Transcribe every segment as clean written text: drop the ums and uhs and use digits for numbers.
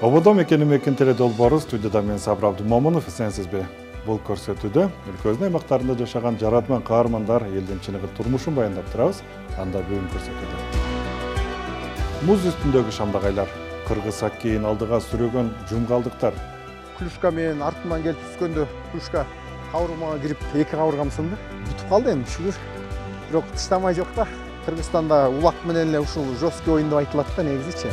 Ободо мекени теле долбоору студияда мен Сабыр Абдумомунов, эсенсизби? Бул көрсөтүүдө өлкөбүздүн аймактарында жашаган жаратман каармандар элдин чыныгы турмушун баяндап турабыз. Анда бүгүн көрсөтүүдө муз үстүндөгү шамдагайлар, кыргыз хоккейин алдыга сүрөгөн жумгалдыктар. Клюшка менен артынан келип түскөндө клюшка кабыргамага кирип эки кабыргам сынды. Бүтүп калды эми шүгүр. Бирок тыштамай жок да. Кыргызстанда улак менен эле ушул жесткий оюн деп айтылат да негизичи.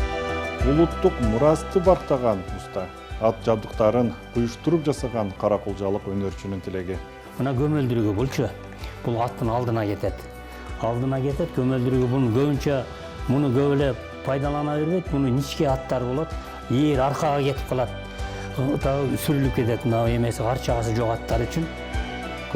Улуттук мурасты бактаган уста, ат жабдыктарын куюштуруп жасаган каракулжалык өнөрчүнүн тилеги. Мына көмөлдүрүгү булчу. Бул аттын алдына кетет. Көмөлдүрүгү буну көбүнчө муну көп эле пайдалана бербейт. Муну ничке аттар болот. Ийер аркага кетип калат. Сүрүлүп кетет. Мына эмеси карчагасы жок аттар үчүн.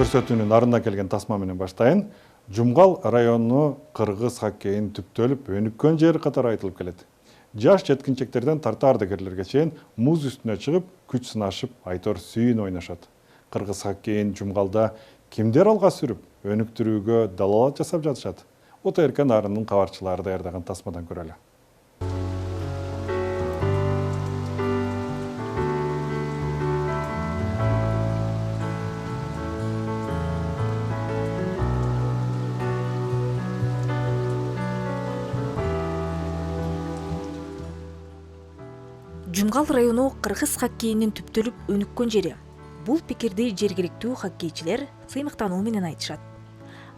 Көрсөтүүнүн арына келген тасма менен баштайын. Жумгал району кыргыз хоккейин түптөлүп өнүккөн жери катары айтылып келет. Жаш жеткинчектерден тарта ардагерлерге чейин муз үстүнө чыгып, күч сынашып, айтор сүйүн ойношот. Кыргыз хоккейин Жумгалда кимдер алга сүрүп, өнүктүрүүгө далалат жасап жатышат? ОТРК нарынын кабарчылары даярдаган тасмадан көрөлү. Жумгал району кыргыз хоккейинин түптөлүп өнүккөн жери. Бул пикирди жергиликтүү хоккейчилер сыймыктануу менен айтышат.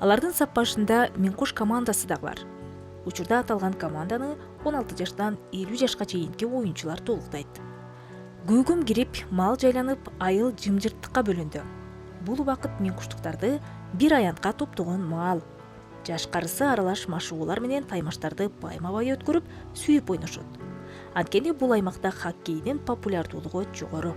Алардын сап башында Минкош командасы да бар. Учурда аталган команданы 16 жаштан 50 жашка чейинки оюнчулар толуктайт. Күүгүм кирип, мал жайланып, айыл жымжырттыкка бөлөндү. Бул убакыт минкуштуктарды бир аянтка топтогон маал. Жашкарысы аралаш машыгуулар менен таймаштарды байма-бай өткөрүп, сүйүп ойношот. Анткени бул аймакта хоккейдин популярдуулугу жогору.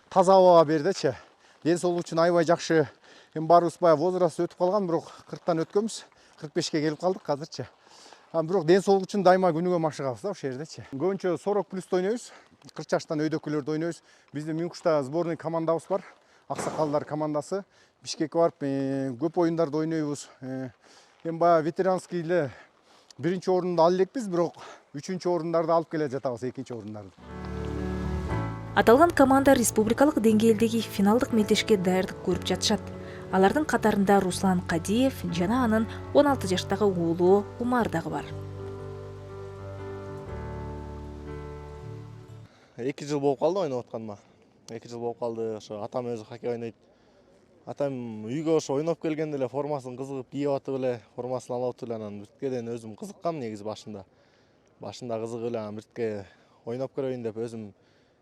Таза абага бердичи. Ден соолук үчүн аябай жакшы. Эми баарыбыз баягы возраст өтүп калган, бирок 40тан өткөнбүз. 45ке келип калдык азырчы. Бирок ден соолук үчүн дайыма күнүгө машыгабыз да ошол жердечи. Көбүнчө 40+ ойнойбуз. 40 жаштан өйдөкүлөрдү ойнойбуз. Биздин Минкушта сборный командабыз бар. Аксакалдар командасы. Бишкекке барып көп оюндарды ойнойбуз. Эми баягы ветеранский эле биринчи орунду ала элекпиз, бирок 3-чү орундарды алып келе жатабыз, 2-чи орундарды. Аталган команда республикалык деңгээлдеги финалдык мелдешке даярдык көрүп жатышат. Алардын катарында Руслан Кадиев жана анын 16 жаштагы уулу Умар дагы бар. 2 жыл болуп калды ойноп атканыма. 2 жыл болуп калды. Ошо атам өзү хоккей ойнойт. Атам үйгө ошо ойноп келгенде эле формасын кызыгып кийип атып эле, формасын алып атып эле, анан бирткеден өзүм кызыккам негизи башында. Башында кызыгып эле, анан биртке ойноп көрөйүн деп өзүм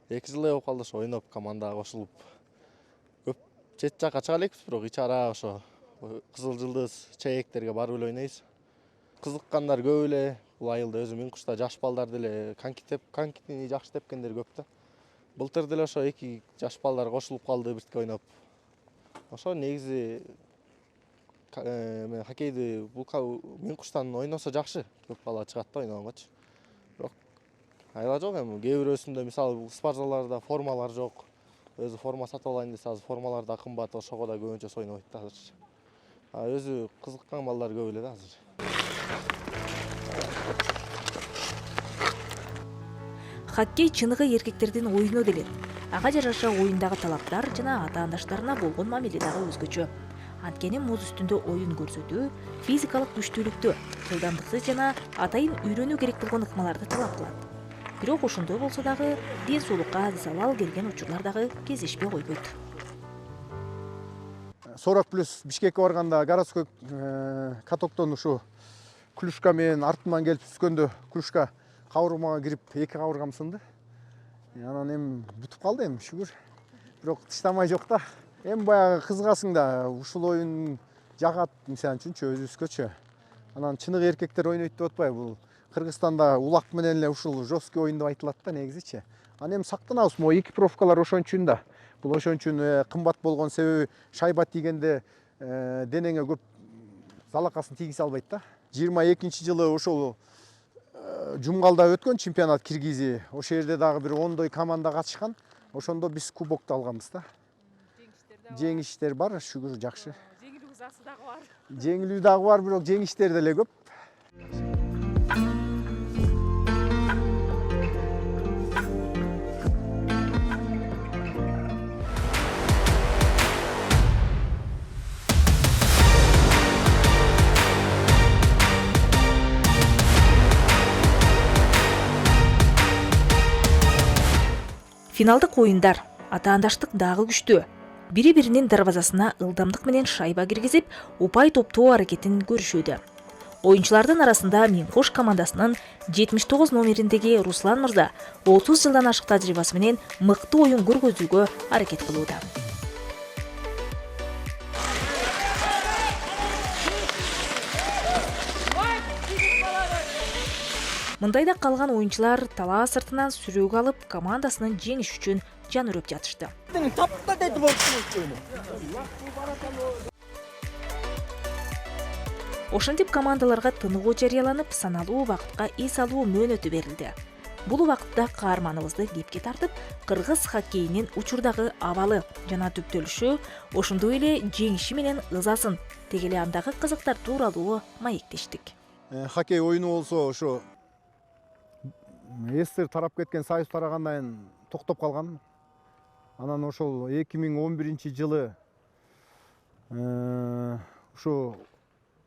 2 жылдай болуп калды ошо ойноп, командага кошулуп. Көп чет жакка чыга элекпиз, бирок ич ара ошо Кызыл Жылдыз, чаектерге барып эле ойнойбуз. Кызыккандар көп эле. Бул айылда өзү Минкушта жаш балдар деле конькини жакшы тепкендер көп да. Былтыр деле ошо 2 жаш балдар кошулуп калды биртке ойноп. Ошо негизи хоккейди бул Минкуштан ойносо жакшы. Көп бала чыгат да ойногонгочу. Бирок айла жок эми. Кээ бирөөсүндө мисалы спортзалдарда формалар жок. Өзү форма сатып алайын десе, азыр формалар да кымбат, ошого да көбүнчөсү ойнобойт да азырчы. Өзү кызыккан балдар көп эле да азыр. Хоккей чыныгы эркектердин оюну деле. Ага жараша оюндагы талаптар жана ата-андаштарына болгон мамиле дагы өзгөчө. Анткени муз үстүндө оюн көрсөтүү физикалык күчтүүлүктү, жылдамдыкты жана атайын үйрөнүү керек болгон ыкмаларды талап кылат. Бирок ошондой болсо дагы ден соолукка залал келген учурлар дагы кездешпей койбойт. 40+ Бишкекке барганда городской катоктон ушу клюшка менен артынан келип түскөндө клюшка кабыргамага кирип эки кабыргам сынды. Анан эми бүтүп калды эми шүгүр. Бирок тыштамай жок да. Эми баягы кызыгасың да, ушул оюн жагат мисалы үчүнчү өзүбүзгөчү. Анан чыныгы эркектер ойнойт деп атпайбы, бул Кыргызстанда улак менен эле ушул жесткий оюн деп айтылат да негизичи. Анан эми сактанабыз, могу экипировкалар ошон үчүн да. Бул ошон үчүн кымбат болгон себеби шайба тийгенде денеңе көп залакасын тийгизе албайт да. 22-жылы ошол Жумгалда өткөн чемпионат Киргизия. Ошол жерде дагы бир 10 команда катышкан. Ошондо биз кубокту алганбыз да. Жеңиштер бар, шүгүр жакшы. Жеңилүү ызасы дагы бар. Жеңилүү дагы бар, бирок жеңиштер деле көп. Финалдык оюндар атаандаштык дагы күчтүү. Бири-биринин дарбазасына ылдамдык менен шайба киргизип, упай топтоо аракетин көрүшүүдө. Оюнчулардын арасында Минкош командасынын 79 номериндеги Руслан мырза 30 жылдан ашык тажрыйбасы менен мыкты оюн көргөзүүгө аракет кылууда. Мындайда калган оюнчулар талаа сыртынан сүрөөгө алып, командасынын жеңиш үчүн жан үрөп жатышты. Ошентип командаларга тыныгуу жарыяланып, саналуу убакытка эс алуу мөөнөтү берилди. Бул убакытта каарманыбызды кепке тартып, кыргыз хоккейинин учурдагы абалы жана түптөлүшү, ошондой эле жеңиши менен ызасын, деги эле андагы кызыктар тууралуу маектештик. Хоккей оюну болсо ошо СССР тарап кеткен, Союз тарагандан кийин токтоп калган. Анан ошол 2011-жылы ошо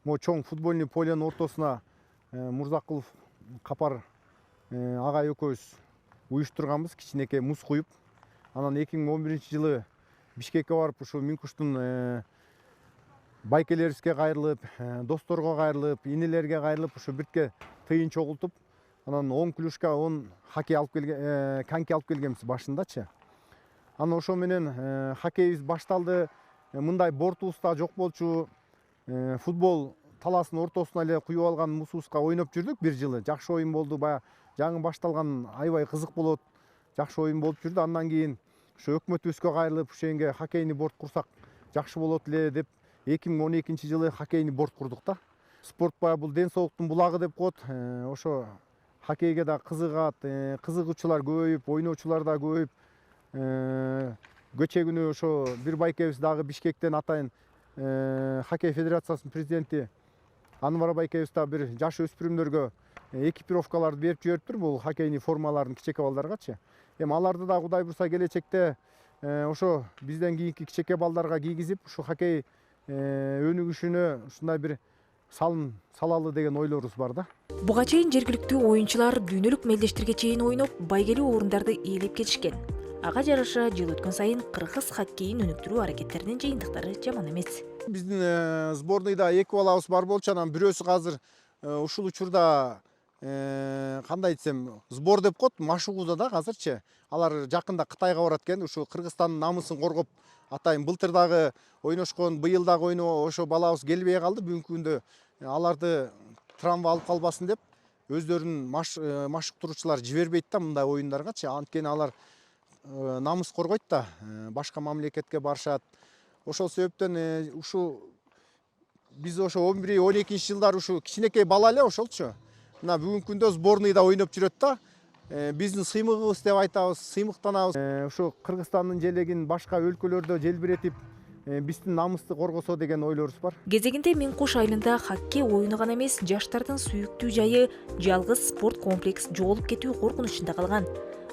чоң футбольный полянын ортосуна Мурзакулов Капар агай экөөбүз уюштурганбыз, кичинекей муз куюп. Анан 2011-жылы Бишкекке барып, ошо Минкуштун байкелерибизге кайрылып, досторго кайрылып, инелерге кайрылып, ошо бирке тыйын чогултуп, анан 10 клюшка, 10 хоккей алып келген, коньки алып келгенбиз башындачы. Анан ошо менен хоккейибиз башталды. Мындай бортубуз да жок болчу. Футбол талаасынын ортосуна эле куюп алган музубузга ойноп жүрдүк бир жылы. Жакшы оюн болду. Баягы жаңы башталган аябай кызык болот. Жакшы оюн болуп жүрдү. Андан кийин ошо өкмөтүбүзгө кайрылып, ошенге хоккейный борт курсак жакшы болот эле деп 2012-жылы хоккейный борт курдук да. Спорт баягы бул ден соолуктун булагы деп коет. Ошо хоккейге да кызыгат, кызыгуучулар көбөйүп, ойноочулар да көбөйүп, кечээ күнү ошо бир байкебиз дагы Бишкектен атайын хоккей федерациясынын президенти Анвар байкебиз да бир жаш өспүрүмдөргө экипировкаларды берип жибериптир, бул хоккейный формаларын кичеке балдаргачы. Эми аларды да Кудай бурса келечекте ошо бизден кийинки кичеке балдарга кийгизип, ушу хоккей өнүгүшүнө ушундай бир салым салалы деген ойлорубуз бар да. Буга чейин жергиликтүү оюнчулар дүйнөлүк мелдештерге чейин ойноп, байгелүү орундарды ээлеп келишкен. Ага жараша жыл өткөн сайын кыргыз хоккейин өнүктүрүү аракеттеринин жыйынтыктары жаман эмес. Биздин сборныйда 2 балабыз бар болчу, анан бирөөсү азыр ушул учурда кандай десем, сбор деп коет, машыгууда да азырчы. Алар жакында Кытайга барат экен, ушу Кыргызстандын намысын коргоп, атайын былтыр дагы ойношкон, быйыл дагы ошо балабыз келбей калды. Бүгүнкү күндө аларды травма алып калбасын деп өздөрүнүн машыктыруучулар жибербейт да мындай оюндаргачы. Анткени алар намыс коргойт да, башка мамлекетке барышат. Ошол себептен ушу биз ошо 11-12-жылдар ушу кичинекей бала эле ошолчу. Мына бүгүнкү күндө сборныйда ойноп жүрөт да. Биздин сыймыгыбыз деп айтабыз, сыймыктанабыз. Ошо Кыргызстандын желегин башка өлкөлөрдө желбиретип, биздин намысты коргосо деген ойлорубуз бар. Кезегинде Минкош айылында хоккей оюну гана эмес, жаштардын сүйүктүү жайы жалгыз спорт комплекс жоолуп кетүү коркунучунда калган.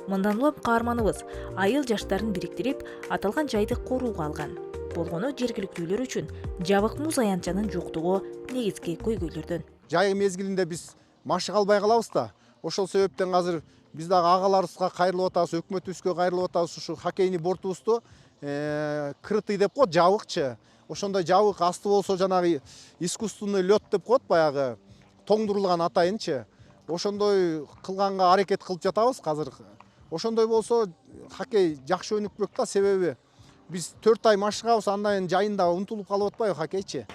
Мындан улам каарманыбыз айыл жаштарын бириктирип, аталган жайды корууга алган. Болгону жергиликтүүлөр үчүн жабык муз аянтчанын жоктугу негизги көйгөйлөрдөн. Жай мезгилинде биз машыга албай калабыз да. Ошол себептен азыр биз дагы агаларыбызга кайрылып атабыз, өкмөтүбүзгө кайрылып атабыз. Ушу хоккейный бортубузду крытый деп коет, жабыкчы. Ошондой жабык асты болсо жанагы искусственный лед деп коет, баягы тоңдурулган атайынчы. Ошондой кылганга аракет кылып жатабыз азыр. Ошондой болсо хоккей жакшы өнүкпөк да, себеби биз 4 ай машыгабыз, андан жайында унутулуп калып атпайбы хоккейчи.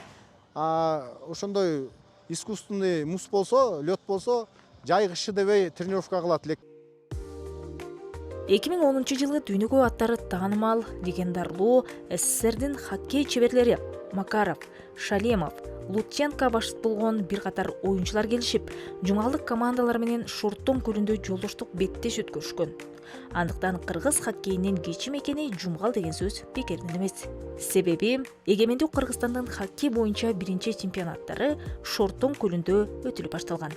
Ошондой искусственный муз болсо, лед болсо, жай кышы дебей тренировка кылат элек. 2010-жылы дүйнөгө аттары таанымал, легендарлуу СССРдин хоккей чеберлери Макаров, Шалемов, Лутченко башчы болгон бир катар оюнчулар келишип, жумгалдык командалар менен Шорттон көлүндө жолдоштук беттеш өткөрүшкөн. Андыктан кыргыз хоккейинин кечим экени жумгал деген сөз бекерден эмес. Себеби эгемендүү Кыргызстандын хоккей боюнча биринчи чемпионаттары Шорттон көлүндө өтүлүп башталган.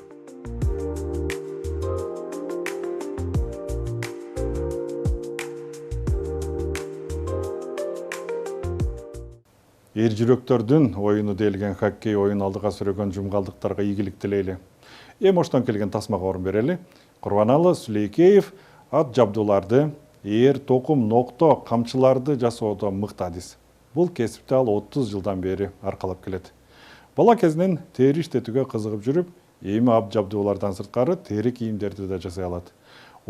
Эр жүрөктөрдүн оюну делген хоккей оюн алдыга сүрөгөн жумгалдыктарга ийгилик тилейли. Оштон келген тасмага орун берели. Курбаналы Сүлейкеев ат жабдууларды, эр, токум, нокто, камчыларды жасоодо мыкты адис. Бул кесипти ал 30 жылдан бери аркалап келет. Бала кезинен тери иштетүүгө кызыгып жүрүп, эми ат жабдуулардан сырткары тери кийимдерди да жасай алат.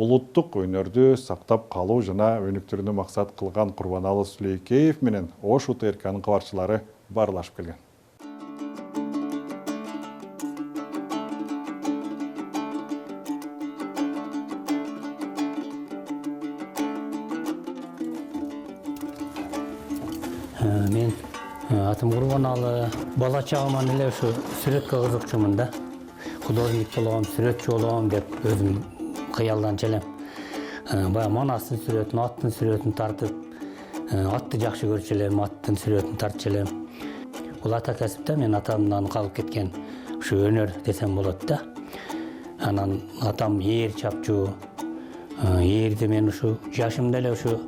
Улуттук өнөрдү сактап калуу жана өнүктүрүүнү максат кылган Курбаналы Сүлейкеев менен Ош УТРКнын кабарчылары баарлашып келген. Мен атым Курбаналы, бала чагыман эле ушу сүрөткө кызыкчумун да. Художник болом, сүрөтчү болом деп өзүм кыялданчу элем. Баягы манастын сүрөтүн, аттын сүрөтүн тартып, атты жакшы көрчү элем, аттын сүрөтүн тартчу элем. Бул ата кесипте мен атамдан калып кеткен ушу өнөр десем болот да. Анан атам ээр чапчу. Ээрди мен ушу жашымда эле ушу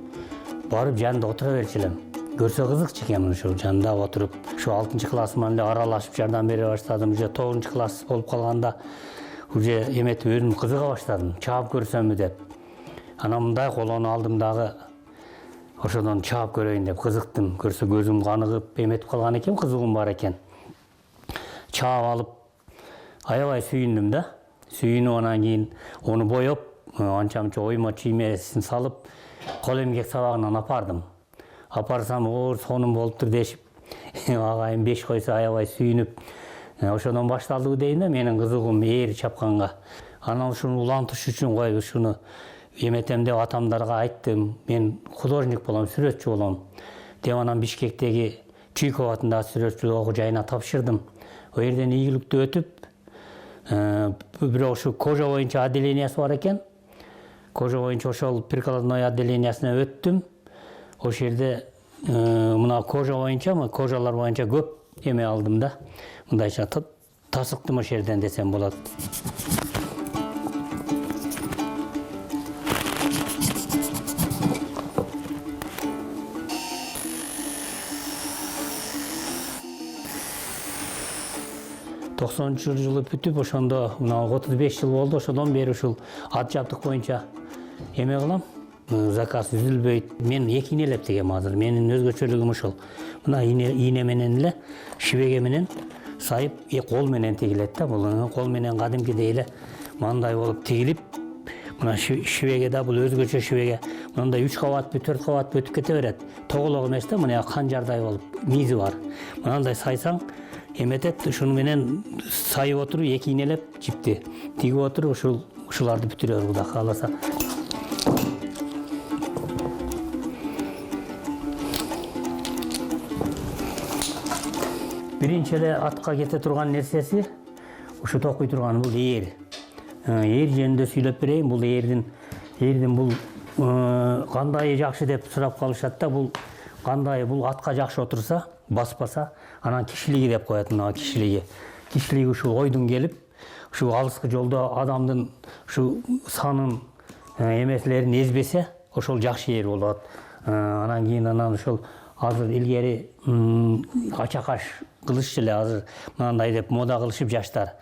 барып жанында отура берчү элем. Көрсө кызыкчу экен ушу жанында отуруп, ушу 6 классыман эле аралашып жардам бере баштадым. Уже 9 класс болуп калганда уже эметип өзүм кызыга баштадым. Чаап көрсөмбү деп. Анан мындай колону алдым дагы ошодон чаап көрөйүн деп кызыктым. Көрсө көзүм каныгып эметип калган экен, кызыгым бар экен. Чаап алып аябай сүйүндүм да. Сүйүнүп анан кийин ону боеп, анча-мынча оймо чиймесин салып, кол эмгек сабагынан апардым. Апарсам, сонун болуптур дешип, агайым 5 койсо аябай сүйүнүп, ошодон башталды дейм да менин кызыгым ээр чапканга. Анан ушуну улантыш үчүн кой ушуну эметем деп атамдарга айттым. Мен художник болом, сүрөтчү болом деп анан Бишкектеги Чуйков атындагы сүрөтчүлүк окуу жайына тапшырдым. Ал жерден ийгиликтүү өтүп, бирок ушу кожа боюнча отделениясы бар экен. Кожа боюнча ошол прикладной отделениясына өттүм. Ошол жерде мына кожа боюнча, кожалар боюнча көп эме алдым да. Мындайча тасыктым ошол жерден десем болот. Жылы бүтүп, ошондо мына 35 жыл болду. Ошодон бери ушул ат жабдык боюнча эме кылам. Заказ үзүлбөйт. Мен эки ийнелеп тигем азыр. Менин өзгөчөлүгүм ушул. Мына ийне менен эле, шибеге менен сайып, кол менен тигилет да. Бул кол менен кадимкидей эле мындай болуп тигилип, мына шибеге да бул өзгөчө шибеге. Мындай 3 кабат, 4 кабат өтүп кете берет. Тоголок эмес да, мына канжардай болуп мизи бар. Мындай сайсаң эметет, ушуну менен сайып отуруп, эки ийнелеп жипти тигип отуруп, ушуларды бүтүрөбүз Кудай кааласа. Биринчи эле атка кете турган нерсеси ушу токуй турган бул ээр. Ээр жөнүндө сүйлөп берейин. Бул эрдин бул кандай жакшы деп сурап калышат да. Бул кандай, бул атка жакшы отурса, баспаса, анан кишилиги деп коет. Мына кишилиги. Кишилиги ушул ойдун келип, ушул алыскы жолдо адамдын ушу санын эмеселерин эзбесе, ошол жакшы ээр болот. Анан кийин ушул азыр илгери ачакаш кылышчу эле, азыр мынандай деп мода кылышып жаштар.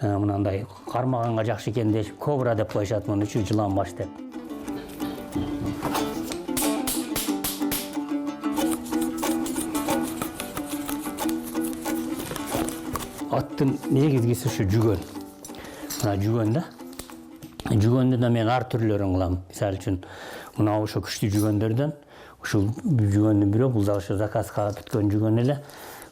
Мынандай кармаганга жакшы экен дешип, кобра деп коюшат муну, үчү жылан баш деп. Аттын негизгиси ушу жүгөн. Мына жүгөн да. Жүгөндү да мен ар түрлөрүн кылам. Мисалы үчүн мына ошо күчтүү жүгөндөрдөн ушул жүгөндүн бирөө, бул да ошо заказга бүткөн жүгөн эле.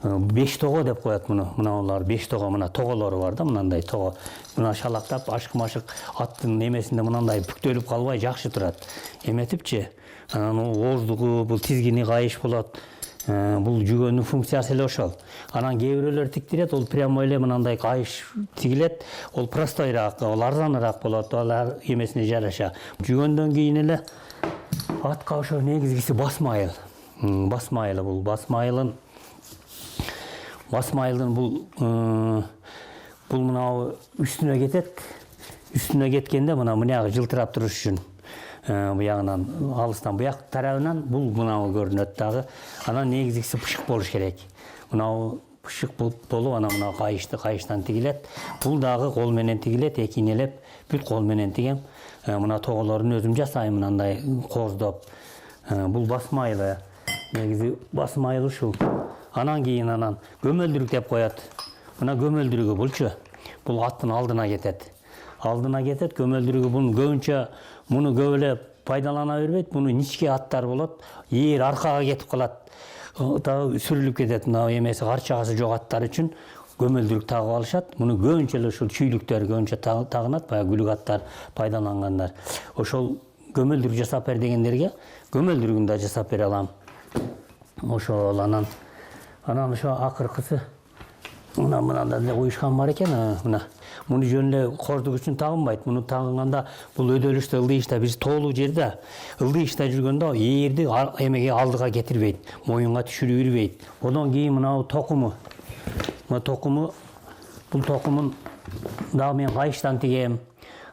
5 того деп коет муну. Мына улар 5 того, мына тоголору бар да, мындай того. Мына шалактап, ашык-машык аттын эмесинде мындай бүктөлүп калбай жакшы турат. Эметипчи, анан ооздугу, бул тизгини кайыш болот. Бул жүгөнүн функциясы эле ошол. Анан кээ бирөөлөр тиктирет, ол прямо эле мынандай кайыш тигилет, ол простойраак, ол арзаныраак болот, алар эмесине жараша. Жүгөндөн кийин эле атка ошо негизгиси басмайыл. Басмайылы бул басмайылдын бул мынау үстүнө кетет. Үстүнө кеткенде мынагы жылтырап туруш үчүн буягынан алыстан буяк тарабынан бул мынау көрүнөт дагы. Анан негизгиси пышык болуш керек. Мынау пышык болуп анан мынау кайыштан тигилет. Бул дагы кол менен тигилет, экинелеп, бүт кол менен тигем. Мына тоголорун өзүм жасайм мынандай кооздоп. Бул басмайылы. Негизи басмайылы ушул. Анан кийин көмөлдүрүк деп коет. Мына көмөлдүрүгү булчу. Бул аттын алдына кетет. Көмөлдүрүгү бунун көбүнчө муну көп эле пайдалана бербейт. Муну ничке аттар болот. Ээр аркага кетип калат. Дагы сүрүлүп кетет. Мына эмеси карчагасы жок аттар үчүн көмөлдүрүк тагып алышат. Муну көбүнчө эле ушул чүйлүктөр көбүнчө тагынат, баягы күлүк аттар пайдалангандар. Ошол көмөлдүрүк жасап бер дегендерге көмөлдүрүгүн да жасап бере алам. Ошол анан ошо акыркысы мынандай эле уюшкан бар экен. Муну жөн эле кооздук үчүн тагынбайт. Муну тагынганда бул өдөлүштө, ылдыйышта биз тоолуу жерде ылдыйышта жүргөндө ээрди эмеге алдыга кетирбейт, моюнга түшүрүп бербейт. Одан кийин мынау токуму. Бул токумун дагы мен кайыштан тигем.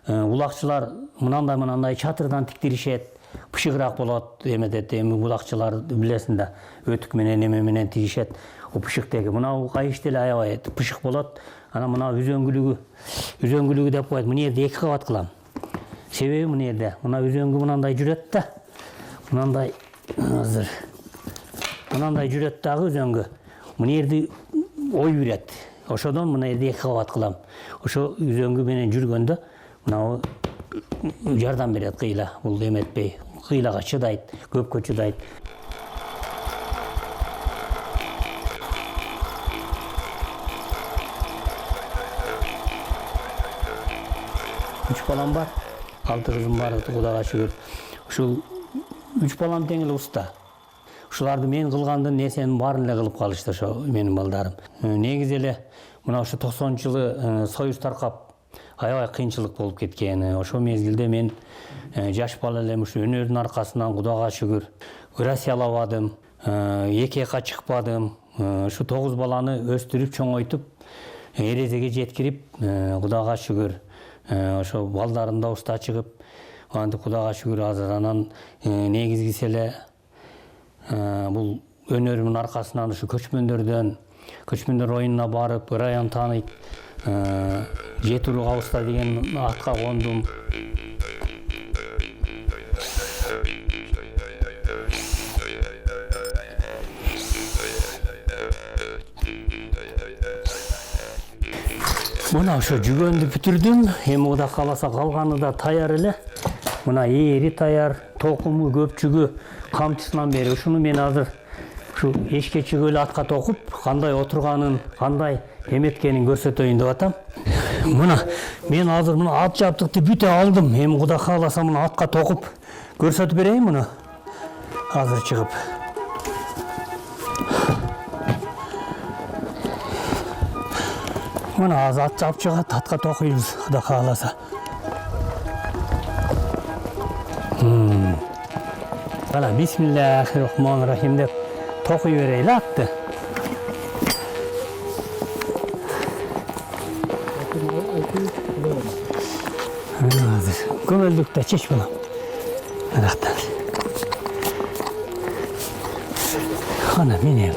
Улакчылар мынандай чатырдан тиктиришет. Пышыгыраак болот, булакчылар билесиң да, өтүк менен эме менен тигишет. О пышыктеги мынау кайышты эле аябай пышык болот. Анан мына үзөңгүлүгү деп коет. Мына жерде 2 кабат кылам. Себеби мына жерде үзөңгү мынандай жүрөт да. Мынандай жүрөт дагы үзөңгү. Мына жерди ой берет. Ошодон мына жерде 2 кабат кылам. Ошо үзөңгү менен жүргөндө мынау жардам берет кыйла. Бул эметпей, кыйлага чыдайт, көпкө чыдайт. Үч балам бар, 6 кызым бар, Кудайга шүгүр. Ушул 3 балам тең эле уста. Ушуларды мен кылгандын нерсенин баарын эле кылып калышты ошо менин балдарым. Негизи эле мына ошо 90-жылы союз таркап аябай кыйынчылык болуп кеткен. Ошол мезгилде мен жаш бала элем, ушу өнөрдүн аркасынан Кудайга шүгүр Россиялабадым, 2 жакка чыкпадым. Ушу 9 баланы өстүрүп, чоңойтуп, эрезеге жеткирип, Кудайга шүгүр ошо балдарым да уста чыгып, антип Кудайга шүгүр азыр анан негизгиси эле бул өнөрүмдүн аркасынан ушу көчмөндөр оюнуна барып, район тааныйт. Жетирүү Кабыста деген атка кондум. Мына ошо жүгөндү бүтүрдүм. Эми Кудай кааласа калганы да таяр эле. Мына эри таяр, токуму, көпчүгү, камчысынан бери. Ушуну мен азыр ушу эшке чыгып эле атка токуп, кандай отурганын, кандай эметкенин көрсөтөйүн деп атам. Мына мен азыр мына ат жабдыкты бүтө алдым. Эми Кудай кааласа мына атка токуп көрсөтүп берейин муну. Азыр чыгып. Мына азыр ат жабып чыгат, атка токуйбуз Кудай кааласа. Ана бисмиллахир-рахманир-рахим деп токуй берейли атты. Көмөлдүктө чеч балам. Анактан. Ана менен.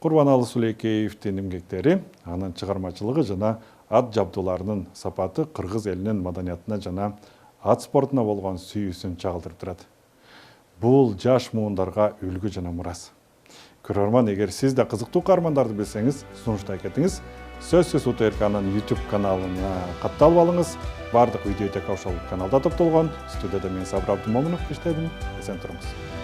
Курбаналы Сулейкеевдин эмгектери, анын чыгармачылыгы жана ат жабдууларынын сапаты кыргыз элинин маданиятына жана ат спортуна болгон сүйүүсүн чагылдырып турат. Бул жаш муундарга үлгү жана мурас. Көрөрман, эгер сиз да кызыктуу каармандарды билсеңиз, сунуштай кетиңиз. Сөзсүз УТРКнын YouTube каналына катталып алыңыз. Бардык видео тек ошол каналда топтолгон. Студияда мен Сабыр Абдымомунов иштедим. Эсен туруңуз.